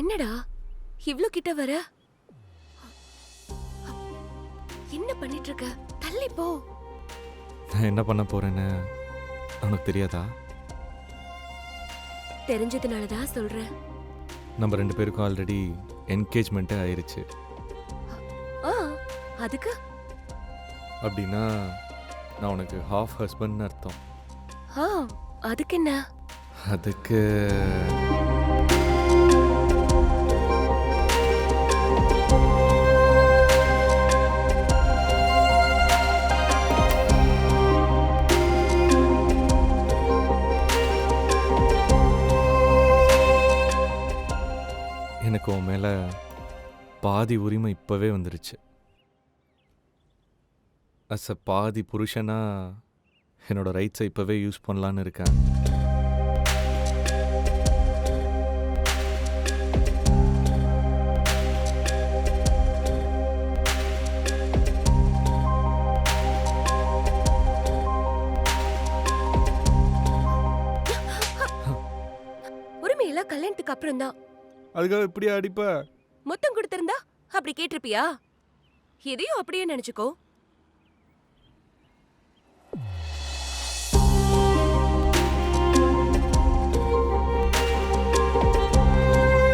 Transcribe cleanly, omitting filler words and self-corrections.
என்னடா இவ்ளோ கிட்ட வர? என்ன பண்ணிட்டு இருக்க? தள்ளி போ. நான் என்ன பண்ண போறேன்னு உனக்கு தெரியாதா? தெரிஞ்சதுனால தான் சொல்றேன். நம்ம 2 பேருக்கும் ஆல்ரெடி என்கேஜ்மெண்ட்டே ஆயிருச்சு. ஆ, அதுக்கு அப்படின்னா நான் உனக்கு ஹாஃப் ஹஸ்பண்ட்னு அர்த்தம். ஆ, அதுக்கு என்ன? அதுக்கு எனக்கு உன் மேல பாதி உரிமை இப்பவே வந்துருச்சு. அஸ் அ பாதி புருஷனா என்னோட ரைட்ஸை இப்பவே யூஸ் பண்ணலான்னு இருக்கேன். உரிமையெல்லாம் கல்யாணத்துக்கு அப்புறம் தான். அதுக்காக இப்படியே அடிப்ப? மொத்தம் கொடுத்திருந்தா அப்படி கேட்டிருப்பியா? இதையும் அப்படியே நினைச்சுக்கோ.